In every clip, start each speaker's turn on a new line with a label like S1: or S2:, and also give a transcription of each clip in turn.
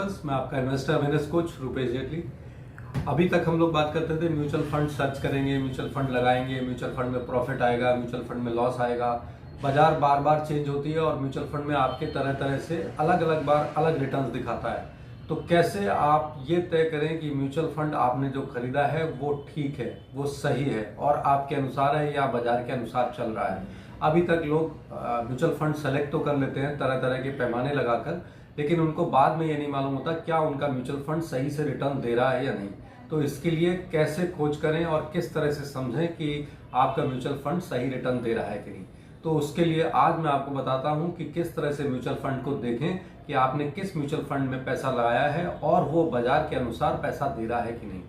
S1: Investors, मैं आपका investor awareness coach Rupesh Jaitley. अभी तक हम लोग बात करते थे म्यूचुअल फंड सर्च करेंगे, म्यूचुअल फंड लगाएंगे, म्यूचुअल फंड में प्रॉफिट आएगा, म्यूचुअल फंड में लॉस आएगा। बाजार बार बार चेंज होती है और म्यूचुअल फंड में आपके तरह तरह से अलग अलग बार अलग रिटर्न्स दिखाता है। तो कैसे आप ये तय करें कि म्यूचुअल फंड आपने जो खरीदा है वो ठीक है, वो सही है और आपके अनुसार है या बाजार के अनुसार चल रहा है। अभी तक लोग म्यूचुअल फंड सेलेक्ट तो कर लेते हैं तरह तरह के पैमाने लगाकर, लेकिन उनको बाद में ये नहीं मालूम होता क्या उनका म्यूचुअल फंड सही से रिटर्न दे रहा है या नहीं। तो इसके लिए कैसे खोज करें और किस तरह से समझें कि आपका म्यूचुअल फंड सही रिटर्न दे रहा है कि नहीं। तो उसके लिए आज मैं आपको बताता हूं कि किस तरह से म्यूचुअल फंड को देखें कि आपने किस म्यूचुअल फंड में पैसा लगाया है और वो बाजार के अनुसार पैसा दे रहा है कि नहीं।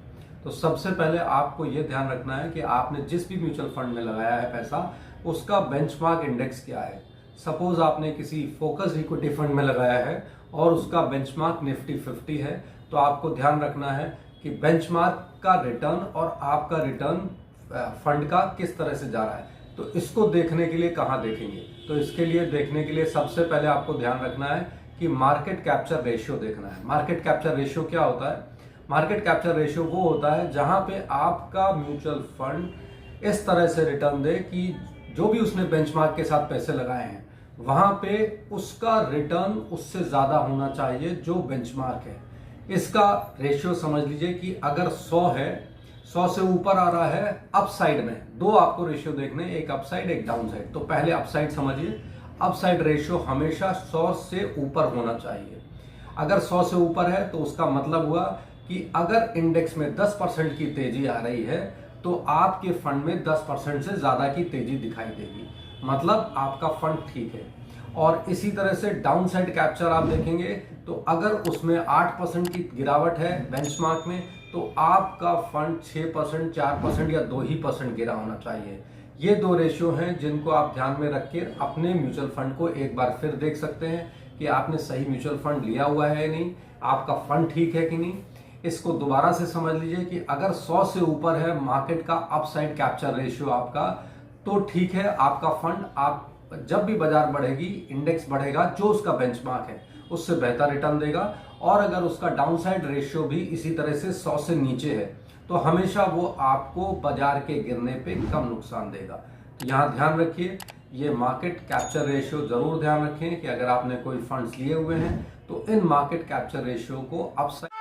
S1: तो सबसे पहले आपको ये ध्यान रखना है कि आपने जिस भी म्यूचुअल फंड में लगाया है पैसा, उसका बेंचमार्क इंडेक्स क्या है। सपोज आपने किसी फोकस इक्विटी फंड में लगाया है और उसका बेंचमार्क निफ्टी 50 है, तो आपको ध्यान रखना है कि बेंचमार्क का रिटर्न और आपका रिटर्न फंड का किस तरह से जा रहा है। तो इसको देखने के लिए कहाँ देखेंगे, तो इसके लिए देखने के लिए सबसे पहले आपको ध्यान रखना है कि मार्केट कैप्चर रेशियो देखना है। मार्केट कैप्चर रेशियो क्या होता है? मार्केट कैप्चर रेशियो वो होता है जहां पे आपका म्यूचुअल फंड इस तरह से रिटर्न दे कि जो भी उसने बेंचमार्क के साथ पैसे लगाए हैं वहां पे उसका रिटर्न उससे ज्यादा होना चाहिए जो बेंचमार्क है। इसका रेशियो समझ लीजिए कि अगर 100 है, 100 से ऊपर आ रहा है अपसाइड में, दो आपको रेशियो देखने, एक अपसाइड एक डाउन साइड। तो पहले अपसाइड समझिए, अपसाइड रेशियो हमेशा 100 से ऊपर होना चाहिए। अगर 100 से ऊपर है तो उसका मतलब हुआ कि अगर इंडेक्स में 10% की तेजी आ रही है तो आपके फंड में 10% से ज्यादा की तेजी दिखाई देगी, मतलब आपका फंड ठीक है। और इसी तरह से डाउन साइड कैप्चर आप देखेंगे तो अगर उसमें 8% की गिरावट है बेंचमार्क में तो आपका फंड 6%, 4% या 2% गिरा होना चाहिए। ये दो रेशियो हैं जिनको आप ध्यान में रख के अपने म्यूचुअल फंड को एक बार फिर देख सकते हैं कि आपने सही म्यूचुअल फंड लिया हुआ है या नहीं, आपका फंड ठीक है कि नहीं। इसको दोबारा से समझ लीजिए कि अगर 100 से ऊपर है मार्केट का अपसाइड कैप्चर रेशियो आपका, तो ठीक है, आपका फंड आप जब भी बाजार बढ़ेगी, इंडेक्स बढ़ेगा, जो उसका बेंचमार्क है उससे बेहतर रिटर्न देगा। और अगर उसका डाउनसाइड रेशियो भी इसी तरह से 100 से नीचे है तो हमेशा वो आपको बाजार के गिरने पे कम नुकसान देगा। तो यहाँ ध्यान रखिए, ये मार्केट कैप्चर रेशियो जरूर ध्यान रखें कि अगर आपने कोई फंड्स लिए हुए हैं तो इन मार्केट कैप्चर रेशियो को अपसाइड